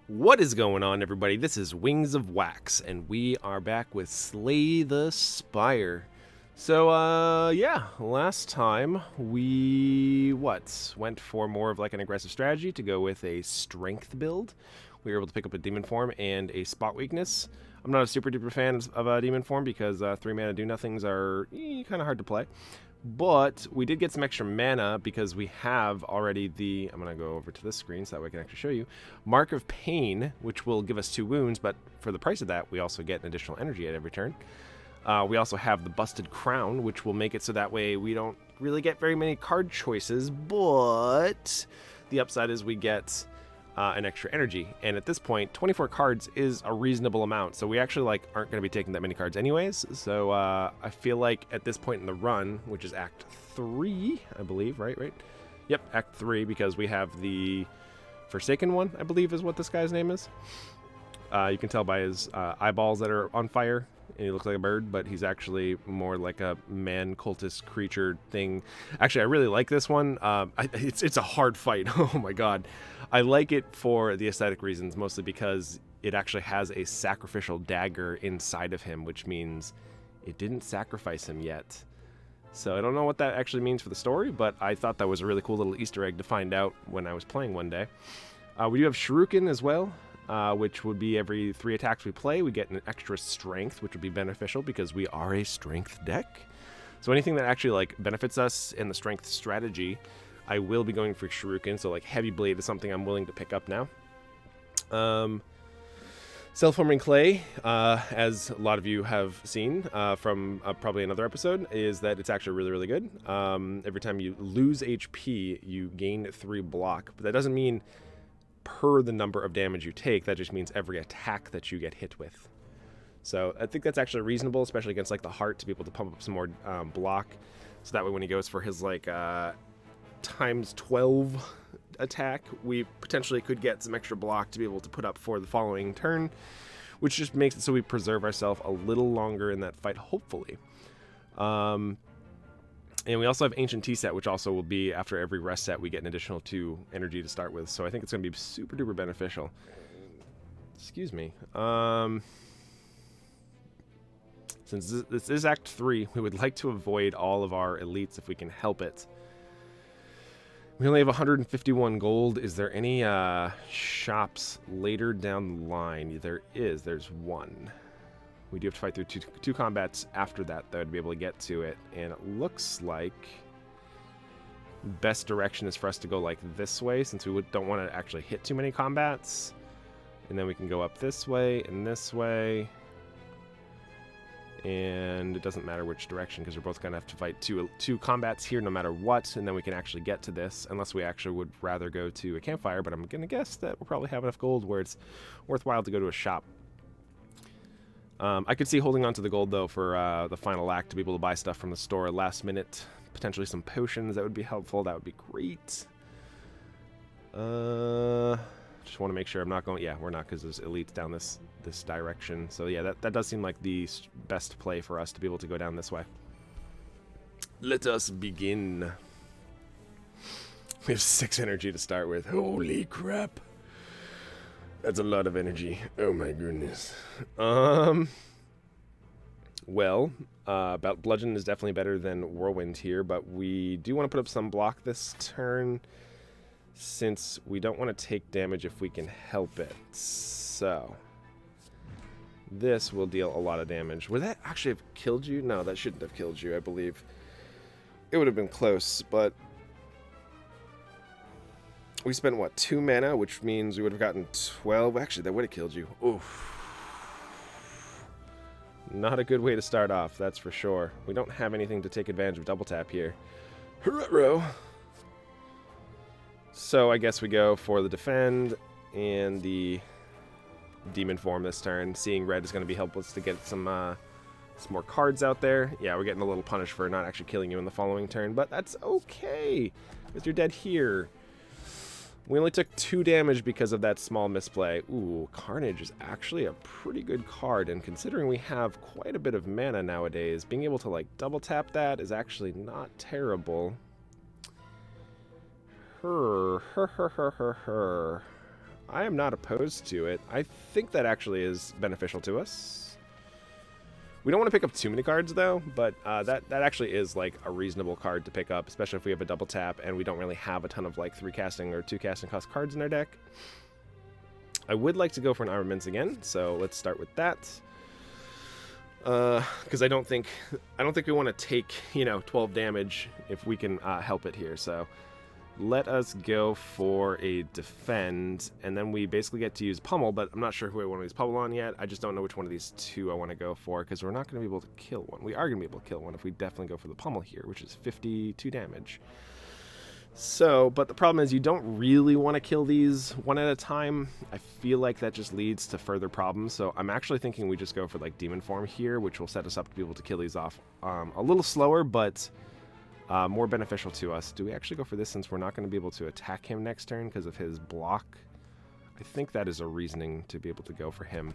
What is going on, everybody? This is Wings of Wax, and we are back with Slay the Spire. So, yeah, last time we, went for more of like an aggressive strategy to go with a strength build. We were able to pick up a demon form and a spot weakness. I'm not a super duper fan of a demon form because 3 mana do-nothings are kind of hard to play. But we did get some extra mana because we have already the, I'm going to go over to this screen so that way I can actually show you, Mark of Pain, which will give us 2 wounds, but for the price of that, we also get an additional energy at every turn. We also have the Busted Crown, which will make it so that way we don't really get very many card choices, but the upside is we get an extra energy. And at this point, 24 cards is a reasonable amount, so we actually aren't going to be taking that many cards anyways. So I feel like at this point in the run, which is Act 3, I believe, right? Yep, Act 3, because we have the Forsaken one, I believe is what this guy's name is. You can tell by his eyeballs that are on fire, and he looks like a bird, but he's actually more like a man cultist creature thing. Actually, I really like this one. It's a hard fight. Oh my god. I like it for the aesthetic reasons, mostly because it actually has a sacrificial dagger inside of him, which means it didn't sacrifice him yet. So I don't know what that actually means for the story, but I thought that was a really cool little Easter egg to find out when I was playing one day. We do have Shuriken as well, which would be every 3 attacks we play, we get an extra strength, which would be beneficial because we are a strength deck. So anything that actually benefits us in the strength strategy, I will be going for Shuriken. So Heavy Blade is something I'm willing to pick up now. Self-forming clay, as a lot of you have seen from probably another episode, is that it's actually really, really good. Every time you lose HP, you gain 3 block, but that doesn't mean per the number of damage you take. That just means every attack that you get hit with. So I think that's actually reasonable, especially against the heart, to be able to pump up some more block. So that way when he goes for his times 12 attack, we potentially could get some extra block to be able to put up for the following turn, which just makes it so we preserve ourselves a little longer in that fight, hopefully. And we also have Ancient Tea Set, which also will be, after every rest set, we get an additional 2 energy to start with. So I think it's going to be super duper beneficial. Excuse me. Since this is Act 3, we would like to avoid all of our elites if we can help it. We only have 151 gold. Is there any shops later down the line? There is. There's one. We do have to fight through two combats after that would be able to get to it. And it looks like best direction is for us to go this way, since we don't want to actually hit too many combats. And then we can go up this way and this way. And it doesn't matter which direction, because we're both going to have to fight two combats here no matter what, and then we can actually get to this, unless we actually would rather go to a campfire, but I'm going to guess that we'll probably have enough gold where it's worthwhile to go to a shop. I could see holding on to the gold, though, for the final act, to be able to buy stuff from the store last minute, potentially some potions. That would be helpful. That would be great. Just want to make sure I'm not going... Yeah, we're not, because there's elites down this direction. So yeah, that does seem like the best play for us to be able to go down this way. Let us begin. We have 6 energy to start with. Holy crap. That's a lot of energy. Oh my goodness. Well, Bludgeon is definitely better than Whirlwind here, but we do want to put up some block this turn, since we don't want to take damage if we can help it. So this will deal a lot of damage. Would that actually have killed you? No, that shouldn't have killed you, I believe. It would have been close, but we spent, 2 mana, which means we would have gotten 12. Actually, that would have killed you. Oof. Not a good way to start off, that's for sure. We don't have anything to take advantage of double tap here. Hurrah! So I guess we go for the defend and the demon form this turn. Seeing red is going to be helpless to get some more cards out there. Yeah, we're getting a little punished for not actually killing you in the following turn, but that's okay, because you're dead here. We only took 2 damage because of that small misplay. Ooh, Carnage is actually a pretty good card, and considering we have quite a bit of mana nowadays, being able to double tap that is actually not terrible. I am not opposed to it. I think that actually is beneficial to us. We don't want to pick up too many cards, though, but that actually is, like, a reasonable card to pick up, especially if we have a double tap and we don't really have a ton of, like, 3 casting or 2 casting cost cards in our deck. I would like to go for an Armaments again, so let's start with that. Because I don't think we want to take, 12 damage if we can help it here, so let us go for a defend, and then we basically get to use pummel, but I'm not sure who I want to use pummel on yet. I just don't know which one of these 2 I want to go for, because we're not going to be able to kill one. We are going to be able to kill one if we definitely go for the pummel here, which is 52 damage. So, but the problem is you don't really want to kill these one at a time. I feel like that just leads to further problems, so I'm actually thinking we just go for like demon form here, which will set us up to be able to kill these off a little slower, but more beneficial to us. Do we actually go for this since we're not going to be able to attack him next turn because of his block? I think that is a reasoning to be able to go for him.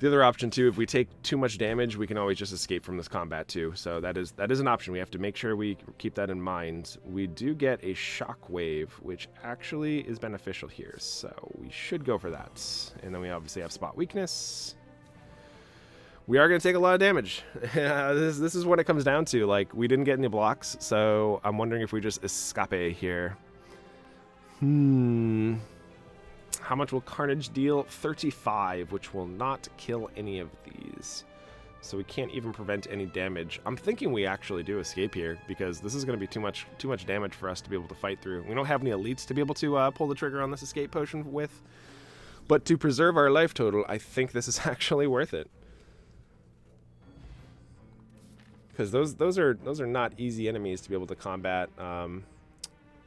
The other option, too, if we take too much damage, we can always just escape from this combat, too. So that is an option. We have to make sure we keep that in mind. We do get a shockwave, which actually is beneficial here. So we should go for that. And then we obviously have spot weakness. We are going to take a lot of damage. This is what it comes down to. Like, we didn't get any blocks, so I'm wondering if we just escape here. How much will Carnage deal? 35, which will not kill any of these. So we can't even prevent any damage. I'm thinking we actually do escape here, because this is going to be too much damage for us to be able to fight through. We don't have any elites to be able to pull the trigger on this escape potion with. But to preserve our life total, I think this is actually worth it. Because those are not easy enemies to be able to combat.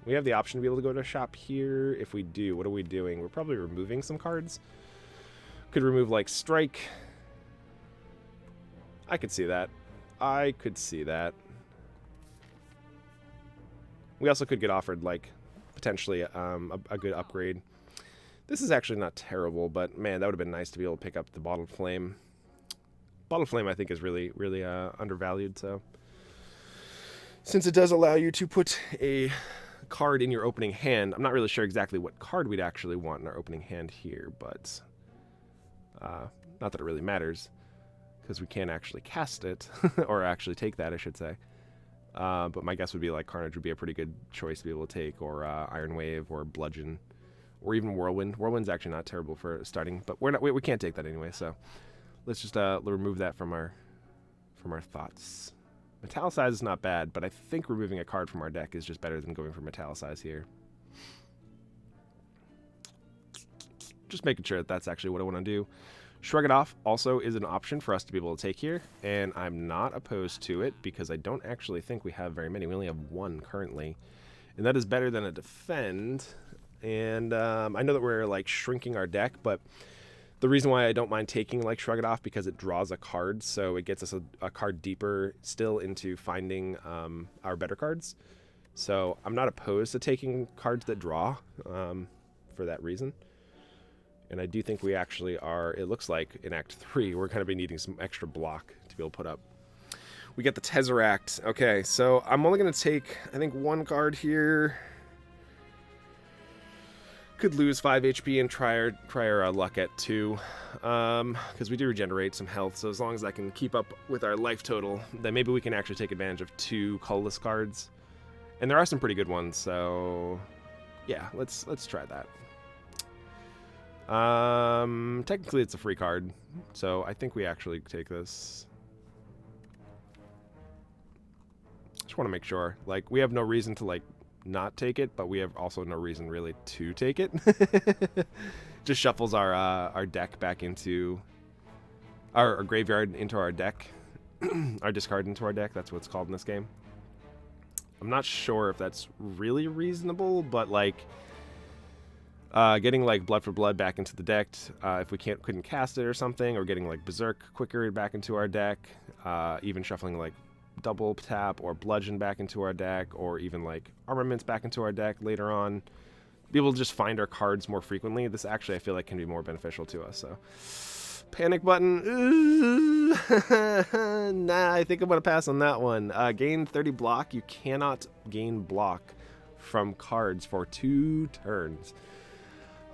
We have the option to be able to go to a shop here. If we do, what are we doing? We're probably removing some cards. Could remove, like, Strike. I could see that. I could see that. We also could get offered, like, potentially a good upgrade. This is actually not terrible, but, man, that would have been nice to be able to pick up the Bottled Flame. Bottled Flame, I think, is really, really undervalued, so. Since it does allow you to put a card in your opening hand, I'm not really sure exactly what card we'd actually want in our opening hand here, but not that it really matters, because we can't actually cast it, or actually take that, I should say. But my guess would be like Carnage would be a pretty good choice to be able to take, or Iron Wave, or Bludgeon, or even Whirlwind. Whirlwind's actually not terrible for starting, but we can't take that anyway, so let's just remove that from our thoughts. Metallicize is not bad, but I think removing a card from our deck is just better than going for Metallicize here. Just making sure that that's actually what I want to do. Shrug It Off also is an option for us to be able to take here, and I'm not opposed to it because I don't actually think we have very many. We only have 1 currently, and that is better than a Defend. And I know that we're like shrinking our deck, but the reason why I don't mind taking like Shrug It Off because it draws a card, so it gets us a card deeper still into finding our better cards. So I'm not opposed to taking cards that draw for that reason. And I do think we actually are, it looks like in Act 3, we're going to be needing some extra block to be able to put up. We get the Tesseract. Okay, so I'm only going to take, I think, 1 card here. Could lose 5 HP and try our luck at 2, because we do regenerate some health, so as long as I can keep up with our life total, then maybe we can actually take advantage of 2 colorless cards. And there are some pretty good ones, so yeah, let's try that. Technically it's a free card, so I think we actually take this. Just want to make sure. Like, we have no reason to, like, not take it, but we have also no reason really to take it. Just shuffles our deck back into our graveyard into our deck. Our discard into our deck, that's what it's called in this game. I'm not sure if that's really reasonable, but like getting like Blood for Blood back into the deck if we couldn't cast it or something, or getting like Berserk quicker back into our deck, even shuffling like double tap or Bludgeon back into our deck, or even like Armaments back into our deck later on. Be able to just find our cards more frequently. This actually I feel like can be more beneficial to us. So panic button. Nah, I think I'm gonna pass on that one. Gain 30 block. You cannot gain block from cards for 2 turns.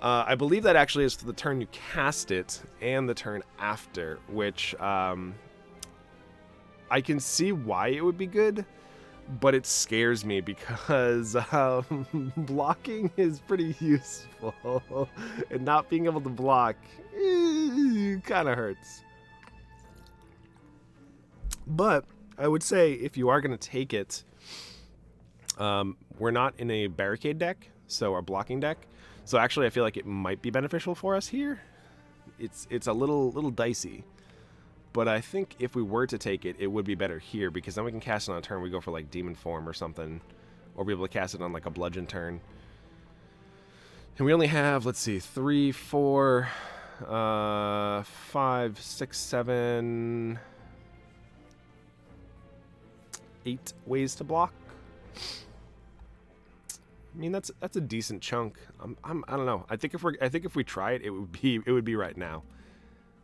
I believe that actually is for the turn you cast it and the turn after, which I can see why it would be good, but it scares me because blocking is pretty useful, and not being able to block kind of hurts. But I would say if you are going to take it, we're not in a barricade deck, so our blocking deck. So actually, I feel like it might be beneficial for us here. It's a little dicey, but I think if we were to take it, it would be better here because then we can cast it on a turn. We go for like demon form or something, or be able to cast it on like a bludgeon turn. And we only have, let's see, 3, 4, 5, 6, 7, 8 ways to block. I mean, that's a decent chunk. I don't know. I think if we try it, it would be right now.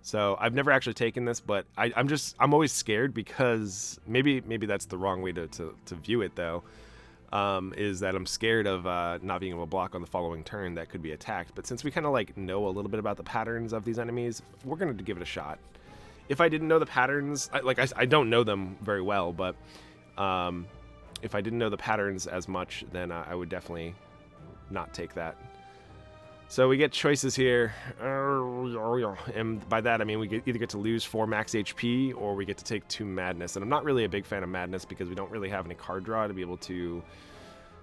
So I've never actually taken this, but I'm always scared because maybe that's the wrong way to view it though. Is that I'm scared of not being able to block on the following turn that could be attacked. But since we kind of like know a little bit about the patterns of these enemies, we're going to give it a shot. If I didn't know the patterns, I don't know them very well, but if I didn't know the patterns as much, then I would definitely not take that. So we get choices here, and by that I mean we either get to lose 4 max HP or we get to take 2 madness. And I'm not really a big fan of madness because we don't really have any card draw to be able to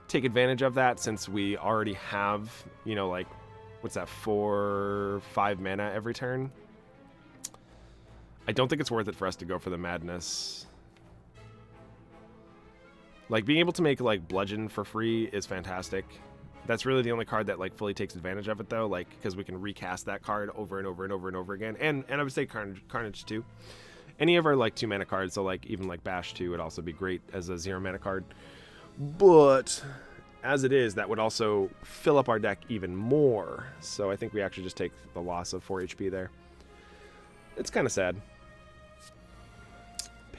take advantage of that, since we already have, you know, like, what's that, 4, 5 mana every turn. I don't think it's worth it for us to go for the madness. Like, being able to make, like, bludgeon for free is fantastic. That's really the only card that, like, fully takes advantage of it, though, like, because we can recast that card over and over and over and over again. And I would say Carnage, too. Any of our, like, 2 mana cards, so, like, even, like, Bash 2 would also be great as a 0 mana card. But, as it is, that would also fill up our deck even more. So I think we actually just take the loss of 4 HP there. It's kind of sad.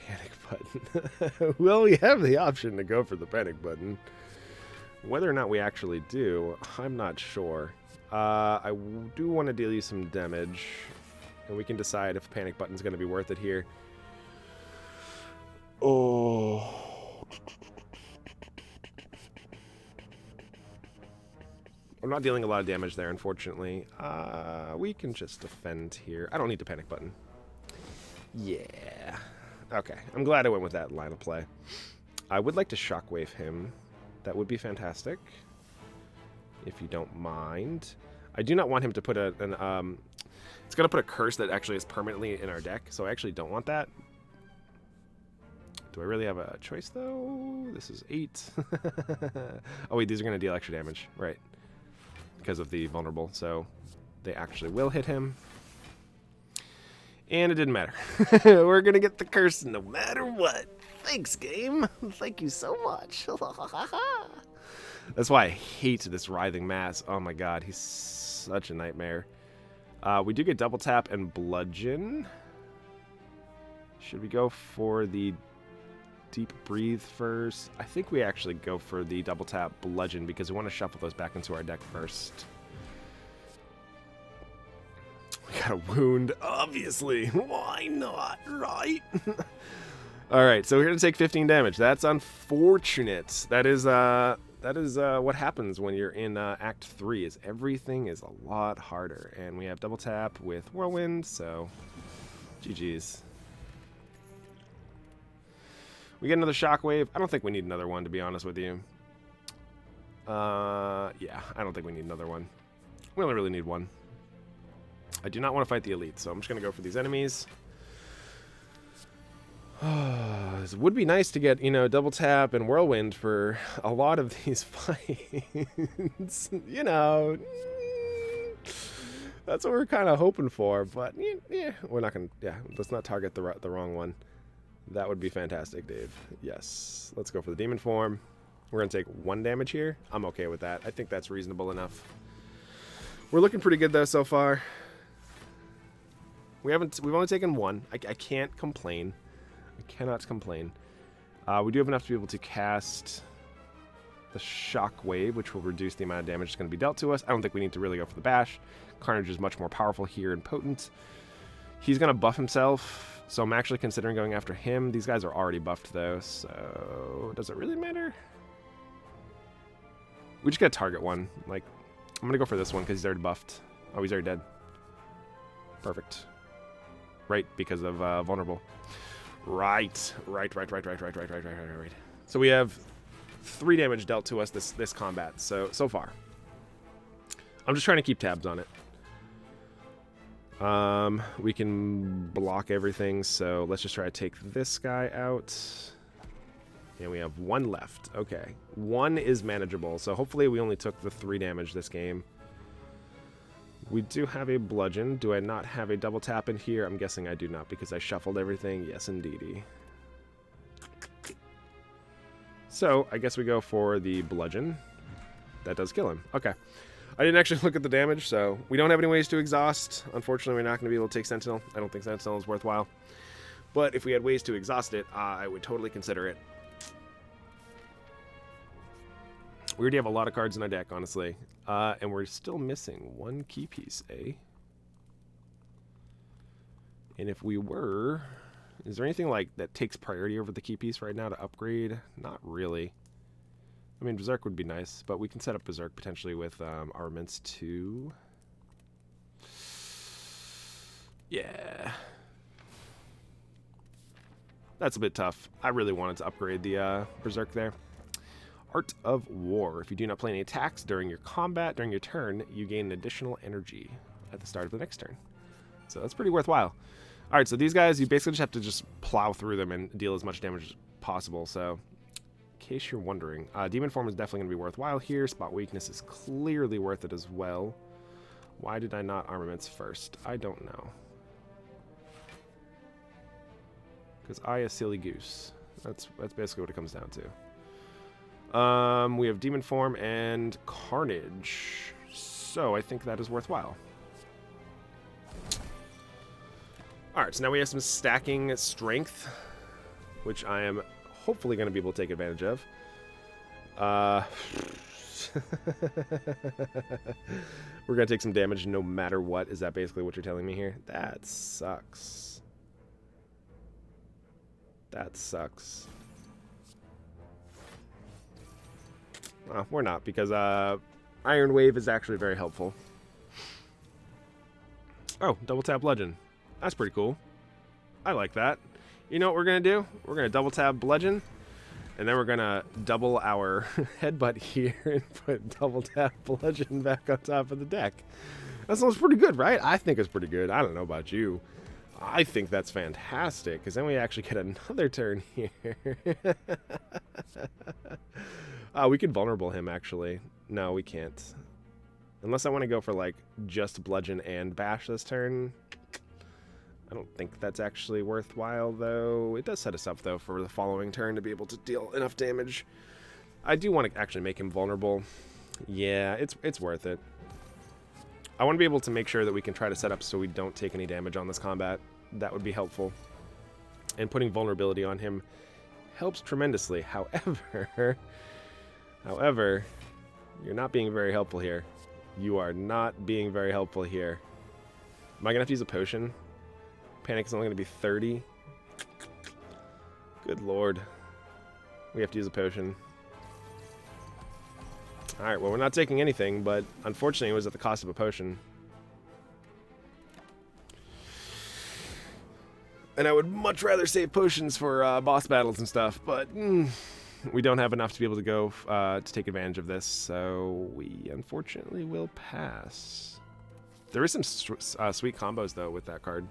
Panic button. Well, we have the option to go for the panic button. Whether or not we actually do, I'm not sure. I do want to deal you some damage, and we can decide if panic button's going to be worth it here. Oh, I'm not dealing a lot of damage there, unfortunately. We can just defend here. I don't need the panic button. Yeah. Okay, I'm glad I went with that line of play. I would like to shockwave him. That would be fantastic, if you don't mind. I do not want him to put it's going to put a curse that actually is permanently in our deck, so I actually don't want that. Do I really have a choice, though? This is 8. Oh, wait, these are going to deal extra damage, right, because of the vulnerable, so they actually will hit him. And it didn't matter. We're going to get the curse no matter what. Thanks, game. Thank you so much. That's why I hate this writhing mass. Oh my god, he's such a nightmare. We do get double tap and bludgeon. Should we go for the deep breathe first? I think we actually go for the double tap bludgeon because we want to shuffle those back into our deck first. We got a wound, obviously. Why not, right? Alright, so we're going to take 15 damage. That's unfortunate. That is what happens when you're in Act 3, is everything is a lot harder. And we have double tap with Whirlwind, so GG's. We get another Shockwave. I don't think we need another one, to be honest with you. Yeah, I don't think we need another one. We only really need one. I do not want to fight the elite, so I'm just going to go for these enemies. It would be nice to get, you know, double tap and whirlwind for a lot of these fights. You know, that's what we're kind of hoping for, but yeah, we're not going to, yeah, let's not target the wrong one. That would be fantastic, Dave. Yes, let's go for the demon form. We're going to take 1 damage here. I'm okay with that. I think that's reasonable enough. We're looking pretty good, though, so far. We've only taken 1. I can't complain. I cannot complain. We do have enough to be able to cast the shock wave, which will reduce the amount of damage that's going to be dealt to us. I don't think we need to really go for the bash. Carnage is much more powerful here and potent. He's going to buff himself, so I'm actually considering going after him. These guys are already buffed, though, so does it really matter? We just got to target one. Like, I'm going to go for this one because he's already buffed. Oh, he's already dead. Perfect. Right, because of vulnerable. Right. So we have 3 damage dealt to us this combat, so far. I'm just trying to keep tabs on it. We can block everything, so let's just try to take this guy out. And we have 1 left. Okay. 1 is manageable, so hopefully we only took the 3 damage this game. We do have a bludgeon. Do I not have a double tap in here? I'm guessing I do not because I shuffled everything. Yes, indeedy. So, I guess we go for the bludgeon. That does kill him. Okay. I didn't actually look at the damage, so we don't have any ways to exhaust. Unfortunately, we're not going to be able to take Sentinel. I don't think Sentinel is worthwhile. But if we had ways to exhaust it, I would totally consider it. We already have a lot of cards in our deck, honestly. And we're still missing 1 key piece, eh? And if we were... Is there anything like that takes priority over the key piece right now to upgrade? Not really. I mean, Berserk would be nice, but we can set up Berserk potentially with armaments too. Yeah. That's a bit tough. I really wanted to upgrade the Berserk there. Art of War. If you do not play any attacks during your combat, during your turn, you gain an additional energy at the start of the next turn. So that's pretty worthwhile. All right, so these guys, you basically just have to just plow through them and deal as much damage as possible. So in case you're wondering, Demon Form is definitely going to be worthwhile here. Spot Weakness is clearly worth it as well. Why did I not armaments first? I don't know. Because I a silly goose. That's basically what it comes down to. We have Demon Form and Carnage. So I think that is worthwhile. Alright, so now we have some stacking strength, which I am hopefully going to be able to take advantage of. We're going to take some damage no matter what. Is that basically what you're telling me here? That sucks. That sucks. We're not, because Iron Wave is actually very helpful. Oh, double tap Bludgeon. That's pretty cool. I like that. You know what we're going to do? We're going to double tap Bludgeon, and then we're going to double our headbutt here and put double tap Bludgeon back on top of the deck. That sounds pretty good, right? I think it's pretty good. I don't know about you. I think that's fantastic, because then we actually get another turn here. We could vulnerable him, actually. No, we can't. Unless I want to go for, like, just Bludgeon and Bash this turn. I don't think that's actually worthwhile, though. It does set us up, though, for the following turn to be able to deal enough damage. I do want to actually make him vulnerable. Yeah, it's worth it. I want to be able to make sure that we can try to set up so we don't take any damage on this combat. That would be helpful. And putting vulnerability on him helps tremendously. However, you're not being very helpful here. You are not being very helpful here. Am I going to have to use a potion? Panic is only going to be 30. Good lord. We have to use a potion. Alright, well, we're not taking anything, but unfortunately it was at the cost of a potion. And I would much rather save potions for boss battles and stuff, but we don't have enough to be able to go to take advantage of this, so we unfortunately will pass. There is some sweet combos, though, with that card.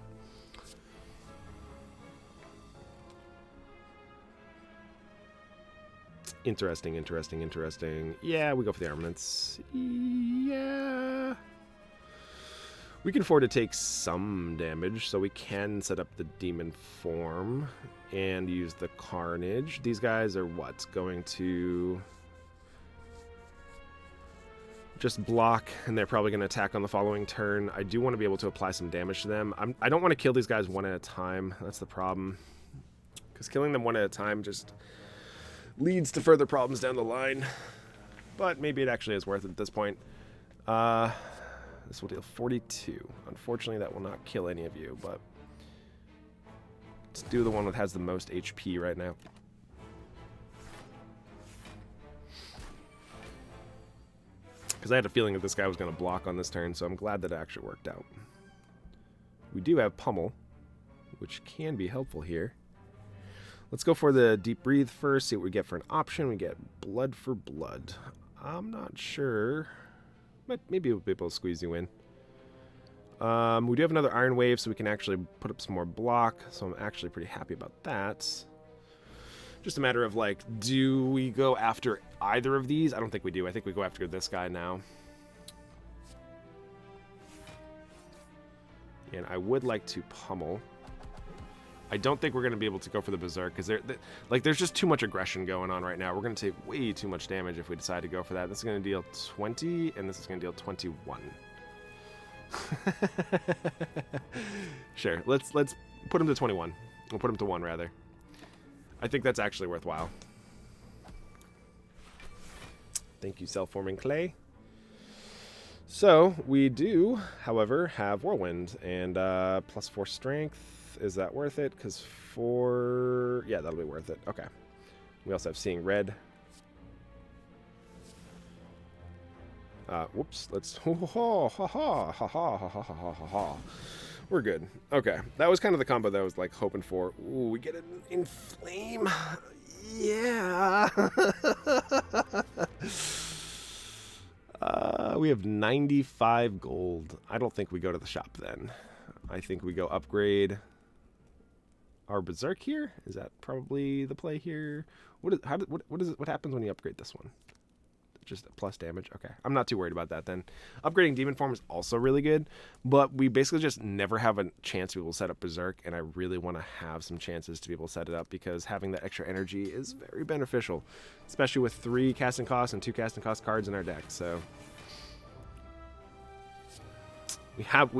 Interesting. Yeah, we go for the armaments. Yeah. We can afford to take some damage, so we can set up the Demon Form and use the Carnage. These guys are what? Going to just block, and they're probably going to attack on the following turn. I do want to be able to apply some damage to them. I don't want to kill these guys one at a time. That's the problem. Because killing them one at a time just leads to further problems down the line. but maybe it actually is worth it at this point. This will deal 42. Unfortunately, that will not kill any of you, but let's do the one that has the most HP right now. Because I had a feeling that this guy was going to block on this turn, so I'm glad that it actually worked out. We do have Pummel, which can be helpful here. Let's go for the Deep Breathe first, see what we get for an option. We get Blood for Blood. I'm not sure, but maybe we'll be able to squeeze you in. We do have another Iron Wave, so we can actually put up some more block, so I'm actually pretty happy about that. Just a matter of, like, do we go after either of these? I don't think we do. I think we go after this guy now. And I would like to Pummel. I don't think we're going to be able to go for the Berserk, because there's just too much aggression going on right now. We're going to take way too much damage if we decide to go for that. This is going to deal 20, and this is going to deal 21. Sure, let's put him to 21. We'll put him to 1, rather. I think that's actually worthwhile. Thank you, Self-Forming Clay. So, we do, however, have Whirlwind, and +4 strength. Is that worth it? Because 4... yeah, that'll be worth it. Okay. We also have Seeing Red. Whoops. Let's... We're good. Okay. That was kind of the combo that I was, like, hoping for. Ooh, we get it in Flame. Yeah. We have 95 gold. I don't think we go to the shop then. I think we go upgrade our Berserk here. Is that probably the play here? What happens when you upgrade this one? Just plus damage? Okay. I'm not too worried about that then. Upgrading Demon Form is also really good, but we basically just never have a chance to be able to set up Berserk, and I really want to have some chances to be able to set it up because having that extra energy is very beneficial, especially with 3 casting costs and 2 casting cost cards in our deck. So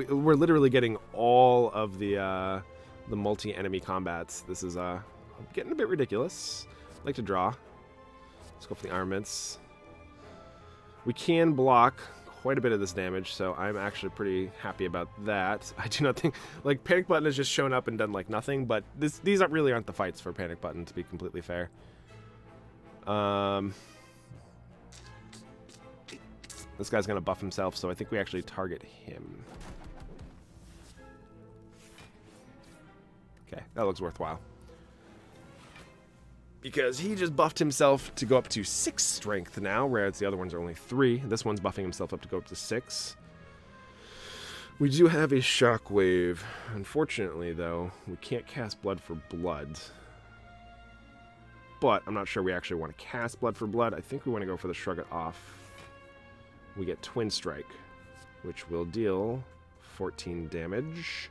we're literally getting all of the multi-enemy combats. This is getting a bit ridiculous. I'd like to draw. Let's go for the armaments. We can block quite a bit of this damage, so I'm actually pretty happy about that. I do not think... like, Panic Button has just shown up and done, like, nothing, but these really aren't the fights for Panic Button, to be completely fair. This guy's going to buff himself, so I think we actually target him. Okay, that looks worthwhile. Because he just buffed himself to go up to 6 strength now, whereas the other ones are only 3. This one's buffing himself up to go up to 6. We do have a Shockwave. Unfortunately, though, we can't cast Blood for Blood. But I'm not sure we actually want to cast Blood for Blood. I think we want to go for the Shrug It Off. We get Twin Strike, which will deal 14 damage.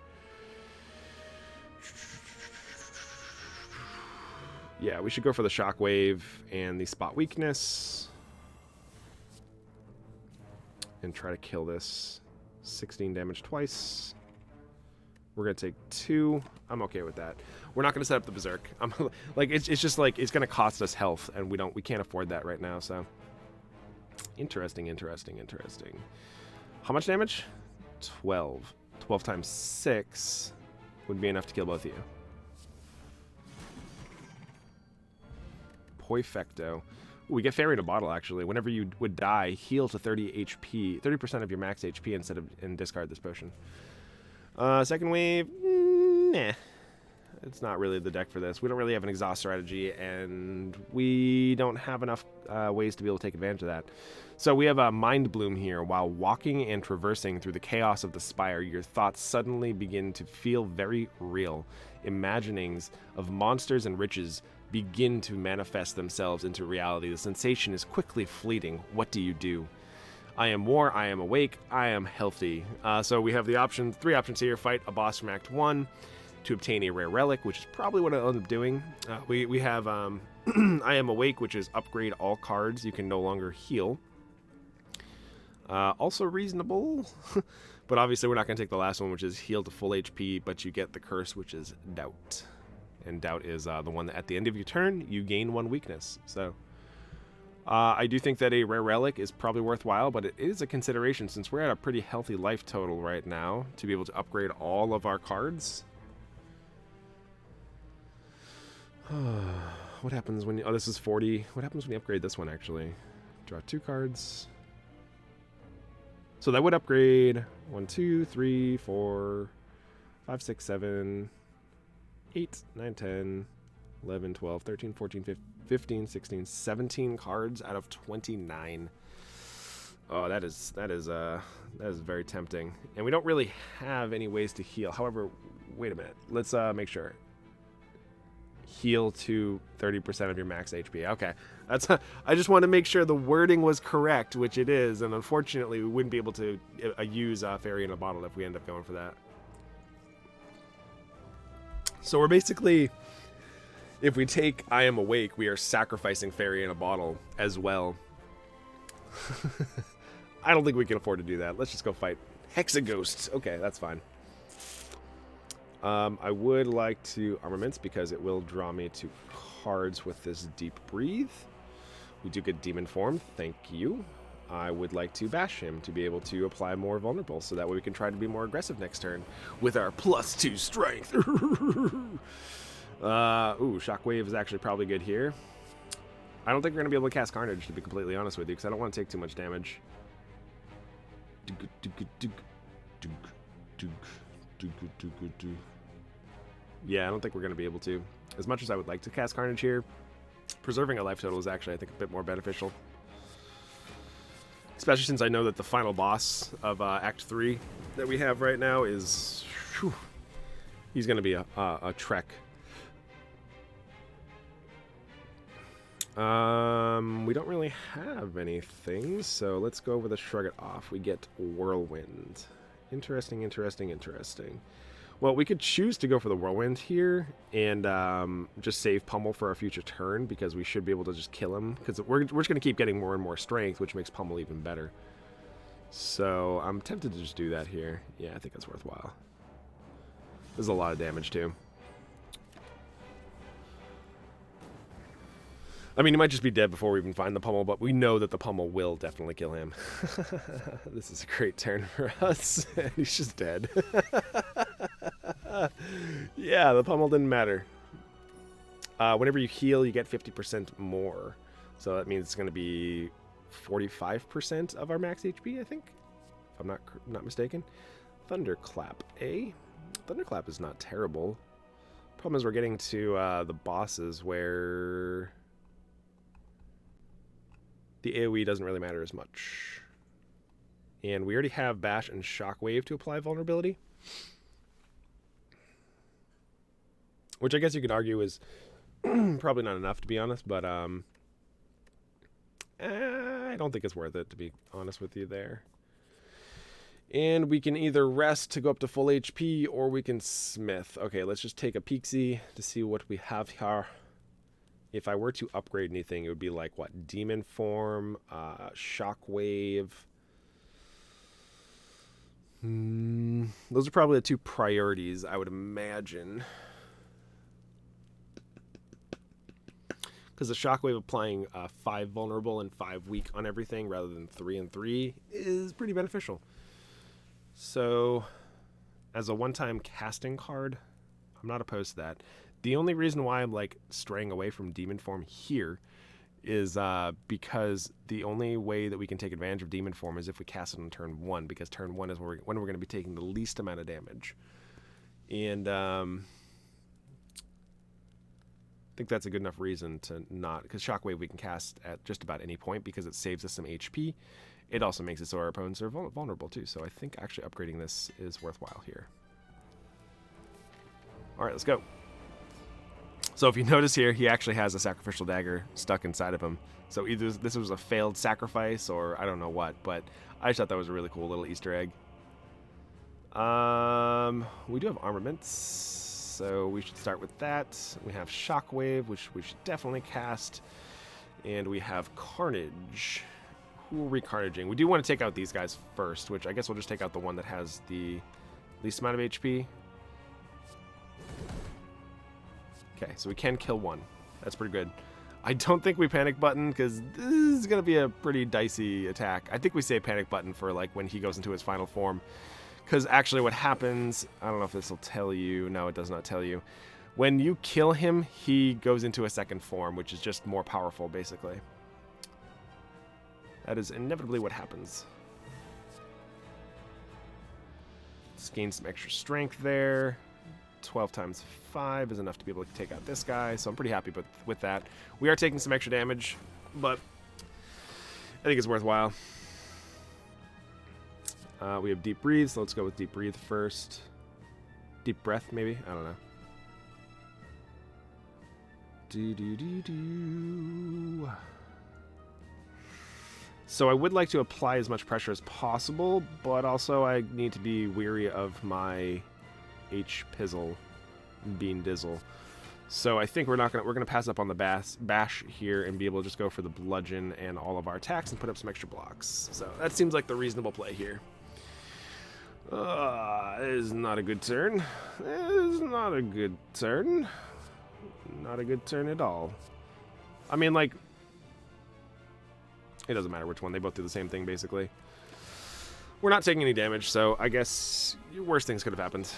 Yeah, we should go for the Shockwave and the Spot Weakness. And try to kill this. 16 damage twice. We're going to take 2. I'm okay with that. We're not going to set up the Berserk. Like, it's just like, it's going to cost us health, and we can't afford that right now, so. Interesting. How much damage? 12. 12 times 6 would be enough to kill both of you. Poifecto. Ooh, we get Fairy in a Bottle, actually. Whenever you would die, heal to 30 HP, 30% of your max HP and discard this potion. Second wave, nah. It's not really the deck for this. We don't really have an exhaust strategy, and we don't have enough ways to be able to take advantage of that. So we have a Mind Bloom here. While walking and traversing through the chaos of the spire, your thoughts suddenly begin to feel very real. Imaginings of monsters and riches begin to manifest themselves into reality. The sensation is quickly fleeting. What do you do? I am war, I am awake, I am healthy. So we have the 3 options here. Fight a boss from Act 1 to obtain a rare relic, which is probably what I'll end up doing. We have I am awake, which is upgrade all cards. You can no longer heal. Also reasonable, but obviously we're not going to take the last one, which is heal to full HP, but you get the curse, which is doubt. And doubt is the one that at the end of your turn, you gain 1 weakness. So I do think that a rare relic is probably worthwhile, but it is a consideration since we're at a pretty healthy life total right now to be able to upgrade all of our cards. What happens when you... Oh, this is 40. What happens when you upgrade this one, actually? Draw 2 cards. So that would upgrade 1, 2, 3, 4, 5, 6, 7, 8, 9, 10, 11, 12, 13, 14, 15, 16, 17 cards out of 29. Oh, that is very tempting. And we don't really have any ways to heal. However, wait a minute. Let's make sure. Heal to 30% of your max HP. Okay. I just want to make sure the wording was correct, which it is, and unfortunately we wouldn't be able to use Fairy in a Bottle if we end up going for that. So we're basically, if we take I Am Awake, we are sacrificing Fairy in a Bottle as well. I don't think we can afford to do that. Let's just go fight Hexaghosts. Okay, that's fine. I would like to Armaments because it will draw me to cards with this Deep Breathe. We do get Demon Form, thank you. I would like to Bash him to be able to apply more Vulnerable, so that way we can try to be more aggressive next turn with our +2 strength. Ooh, Shockwave is actually probably good here. I don't think we're going to be able to cast Carnage, to be completely honest with you, because I don't want to take too much damage. Yeah, I don't think we're going to be able to. As much as I would like to cast Carnage here, preserving a life total is actually, I think, a bit more beneficial. Especially since I know that the final boss of Act 3 that we have right now is... Whew, he's going to be a trek. We don't really have anything, so let's go over the Shrug It Off. We get Whirlwind. Interesting, interesting, interesting. Well, we could choose to go for the Whirlwind here and just save Pummel for a future turn because we should be able to just kill him because we're just going to keep getting more and more strength, which makes Pummel even better. So I'm tempted to just do that here. Yeah, I think that's worthwhile. There's a lot of damage too. I mean, he might just be dead before we even find the Pummel, but we know that the Pummel will definitely kill him. This is a great turn for us. He's just dead. Yeah, the Pummel didn't matter. Whenever you heal, you get 50% more. So that means it's going to be 45% of our max HP, I think. If I'm not mistaken. Thunderclap, eh? Thunderclap is not terrible. Problem is we're getting to the bosses where... the AoE doesn't really matter as much. And we already have Bash and Shockwave to apply vulnerability. Which I guess you could argue is probably not enough, to be honest. But I don't think it's worth it, to be honest with you there. And we can either rest to go up to full HP, or we can Smith. Okay, let's just take a peek-see to see what we have here. If I were to upgrade anything, it would be like, what, Demon Form, Shockwave. Those are probably the two priorities, I would imagine. Because the Shockwave applying 5 vulnerable and 5 weak on everything rather than 3 and 3 is pretty beneficial. So, as a one-time casting card, I'm not opposed to that. The only reason why I'm like straying away from Demon Form here is because the only way that we can take advantage of Demon Form is if we cast it on turn 1, because turn 1 is when we're going to be taking the least amount of damage. And I think that's a good enough reason to not, because Shockwave we can cast at just about any point because it saves us some HP. It also makes it so our opponents are vulnerable too, so I think actually upgrading this is worthwhile here. Alright, let's go. So if you notice here, he actually has a sacrificial dagger stuck inside of him. So either this was a failed sacrifice or I don't know what, but I just thought that was a really cool little Easter egg. We do have armaments, so we should start with that. We have Shockwave, which we should definitely cast. And we have Carnage. Who are we carnaging? We do want to take out these guys first, which I guess we'll just take out the one that has the least amount of HP. Okay, so we can kill one. That's pretty good. I don't think we panic button because this is going to be a pretty dicey attack. I think we say panic button for like when he goes into his final form. Because actually what happens, I don't know if this will tell you. No, it does not tell you. When you kill him, he goes into a second form, which is just more powerful, basically. That is inevitably what happens. Let's gain some extra strength there. 12 times 5 is enough to be able to take out this guy, so I'm pretty happy with that. We are taking some extra damage, but I think it's worthwhile. We have deep breathe, so let's go with deep breathe first. Deep breath, maybe? I don't know. So I would like to apply as much pressure as possible, but also I need to be weary of my H-Pizzle Bean Dizzle. So I think we're gonna pass up on the bash here and be able to just go for the bludgeon and all of our attacks and put up some extra blocks. So that seems like the reasonable play here. It is not a good turn. It is not a good turn. Not a good turn at all. I mean, like, it doesn't matter which one. They both do the same thing, basically. We're not taking any damage, so I guess worse things could have happened.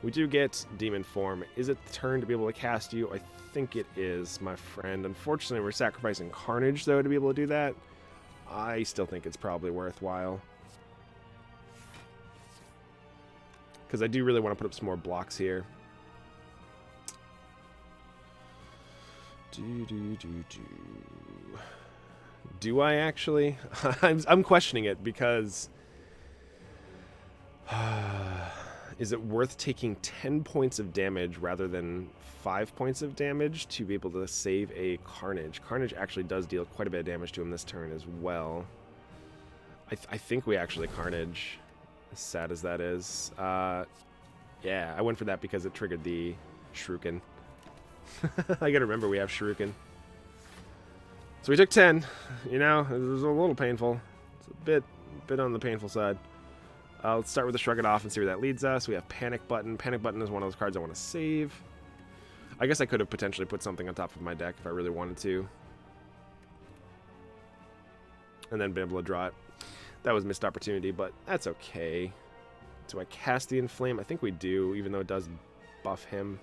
We do get demon form. Is it the turn to be able to cast you? I think it is, my friend. Unfortunately, we're sacrificing Carnage, though, to be able to do that. I still think it's probably worthwhile. Because I do really want to put up some more blocks here. Do I actually? I'm questioning it because is it worth taking 10 points of damage rather than 5 points of damage to be able to save a Carnage? Carnage actually does deal quite a bit of damage to him this turn as well. I think we actually Carnage, as sad as that is. Yeah, I went for that because it triggered the Shuriken. I gotta remember we have Shuriken. So we took 10. You know, it was a little painful. It's a bit on the painful side. Let's start with the Shrug It Off and see where that leads us. We have Panic Button. Panic Button is one of those cards I want to save. I guess I could have potentially put something on top of my deck if I really wanted to. And then been able to draw it. That was a missed opportunity, but that's okay. Do I cast the Inflame? I think we do, even though it does buff him.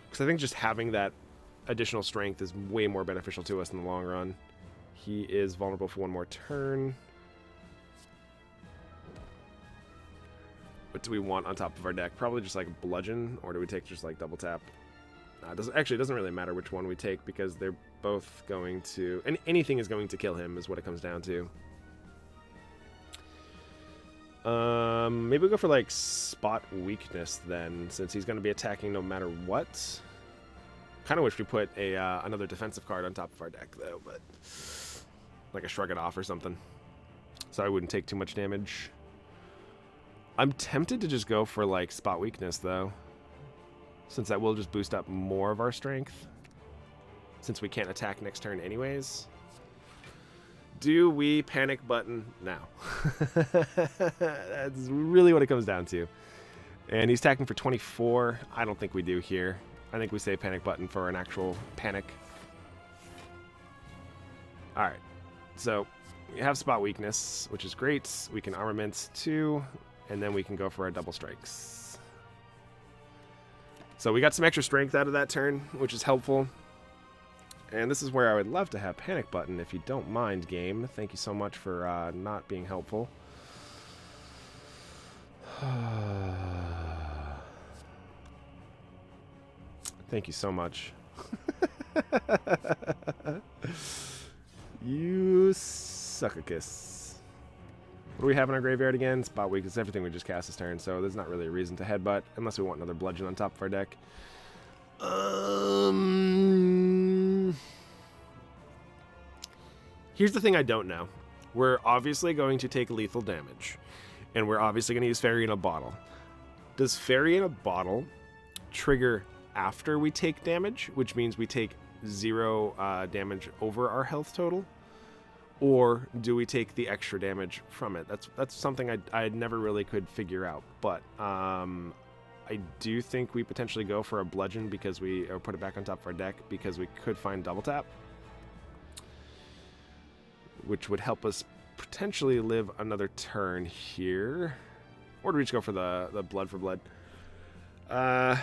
Because I think just having that additional strength is way more beneficial to us in the long run. He is vulnerable for one more turn. What do we want on top of our deck? Probably just like Bludgeon, or do we take just like Double Tap? It doesn't really matter which one we take because they're both going to... And anything is going to kill him is what it comes down to. Maybe we'll go for like Spot Weakness then, since he's going to be attacking no matter what. Kind of wish we put a another defensive card on top of our deck though, but like a Shrug It Off or something, so I wouldn't take too much damage. I'm tempted to just go for like Spot Weakness though, since that will just boost up more of our strength, since we can't attack next turn anyways. Do we Panic Button now? That's really what it comes down to. And he's attacking for 24. I don't think we do here. I think we say Panic Button for an actual panic. Alright. So, we have Spot Weakness, which is great. We can Armament 2, and then we can go for our double strikes. So we got some extra strength out of that turn, which is helpful. And this is where I would love to have Panic Button, if you don't mind, game. Thank you so much for not being helpful. Thank you so much. You suck a kiss. What do we have in our graveyard again? Spot Weakness. Everything we just cast this turn, so there's not really a reason to headbutt, unless we want another Bludgeon on top of our deck. Here's the thing I don't know. We're obviously going to take lethal damage, and we're obviously going to use Fairy in a Bottle. Does Fairy in a Bottle trigger after we take damage, which means we take 0 damage over our health total? Or do we take the extra damage from it? That's something I never really could figure out. But I do think we potentially go for a bludgeon because or put it back on top of our deck because we could find double tap, which would help us potentially live another turn here. Or do we just go for the blood for blood? I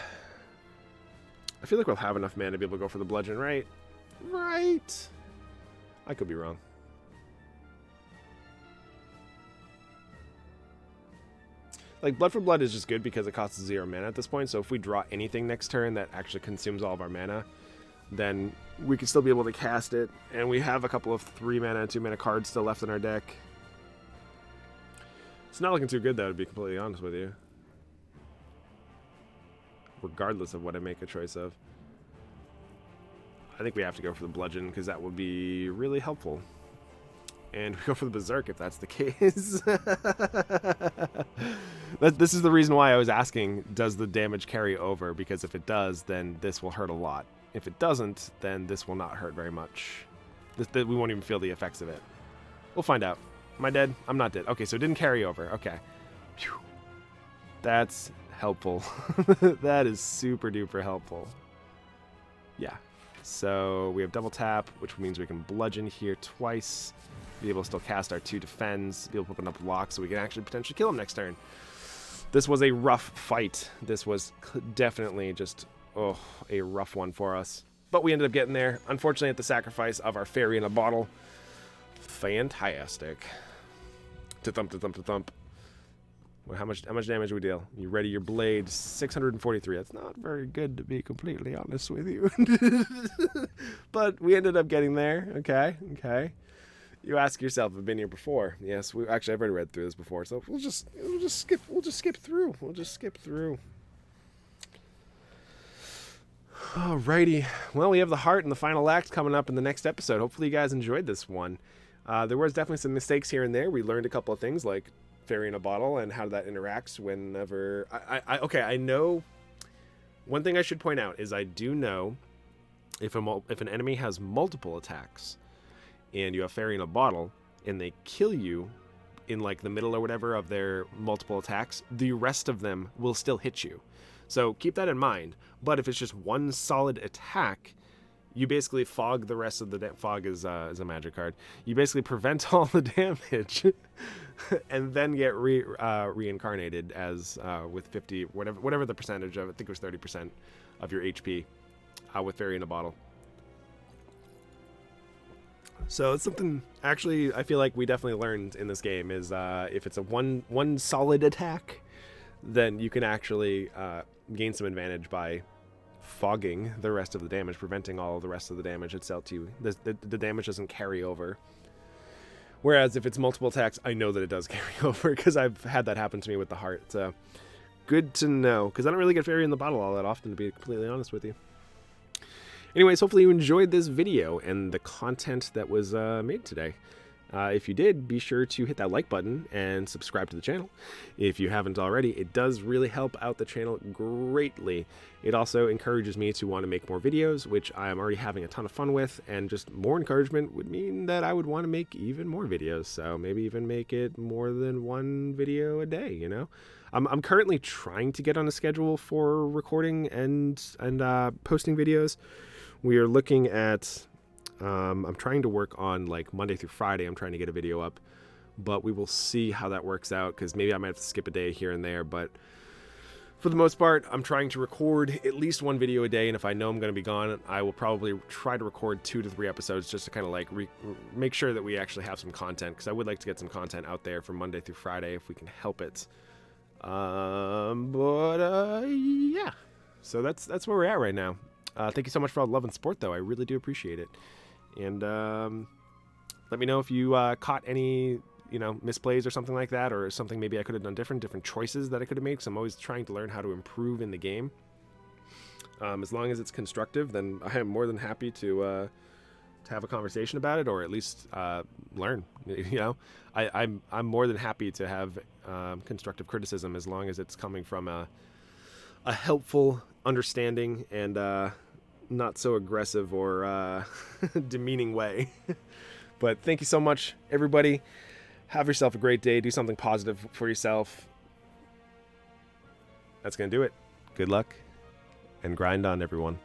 feel like we'll have enough mana to be able to go for the bludgeon, right? Right. I could be wrong. Like, Blood for Blood is just good because it costs 0 mana at this point, so if we draw anything next turn that actually consumes all of our mana, then we could still be able to cast it, and we have a couple of 3 mana and 2 mana cards still left in our deck. It's not looking too good, though, to be completely honest with you. Regardless of what I make a choice of. I think we have to go for the Bludgeon, because that would be really helpful. And we go for the Berserk if that's the case. This is the reason why I was asking, does the damage carry over? Because if it does, then this will hurt a lot. If it doesn't, then this will not hurt very much. We won't even feel the effects of it. We'll find out. Am I dead? I'm not dead. Okay, so it didn't carry over. Okay. Whew. That's helpful. That is super duper helpful. Yeah. So we have double tap, which means we can bludgeon here twice. Be able to still cast our 2 defends, be able to open up blocks so we can actually potentially kill him next turn. This was a rough fight. This was definitely just, a rough one for us. But we ended up getting there, unfortunately at the sacrifice of our fairy in a bottle. Fantastic. To thump, to thump, to thump. Well, how much damage do we deal? You ready your blade? 643. That's not very good, to be completely honest with you. But we ended up getting there. Okay, okay. You ask yourself, I've been here before. Yes, I've already read through this before, so we'll just skip through. Alrighty. Well, we have the heart and the final act coming up in the next episode. Hopefully you guys enjoyed this one. There was definitely some mistakes here and there. We learned a couple of things like fairy in a bottle and how that interacts whenever I know. One thing I should point out is I do know if an enemy has multiple attacks and you have fairy in a bottle and they kill you in like the middle or whatever of their multiple attacks, the rest of them will still hit you. So keep that in mind. But if it's just one solid attack, you basically fog the rest of the fog is a magic card. You basically prevent all the damage and then get reincarnated as with 50 whatever the percentage of, I think it was 30% of your HP with fairy in a bottle. So it's something actually I feel like we definitely learned in this game is if it's a one solid attack, then you can actually gain some advantage by fogging the rest of the damage, preventing all of the rest of the damage that's dealt to you. The damage doesn't carry over. Whereas if it's multiple attacks, I know that it does carry over because I've had that happen to me with the heart. So good to know, because I don't really get fairy in the bottle all that often, to be completely honest with you. Anyways, hopefully you enjoyed this video and the content that was made today. If you did, be sure to hit that like button and subscribe to the channel. If you haven't already, it does really help out the channel greatly. It also encourages me to want to make more videos, which I'm already having a ton of fun with, and just more encouragement would mean that I would want to make even more videos. So maybe even make it more than one video a day, you know? I'm currently trying to get on a schedule for recording and posting videos. We are looking at I'm trying to work on like Monday through Friday. I'm trying to get a video up, but we will see how that works out, because maybe I might have to skip a day here and there. But for the most part, I'm trying to record at least one video a day, and if I know I'm going to be gone, I will probably try to record 2 to 3 episodes just to kind of like make sure that we actually have some content, because I would like to get some content out there from Monday through Friday if we can help it. Yeah. So that's where we're at right now. Thank you so much for all the love and support, though. I really do appreciate it. And let me know if you caught any, misplays or something like that, or something maybe I could have done different choices that I could have made, because I'm always trying to learn how to improve in the game. As long as it's constructive, then I am more than happy to have a conversation about it, or at least learn. I'm more than happy to have constructive criticism, as long as it's coming from a helpful, understanding, and not so aggressive or demeaning way. But thank you so much, everybody. Have yourself a great day. Do something positive for yourself. That's going to do it. good luck, and grind on, everyone.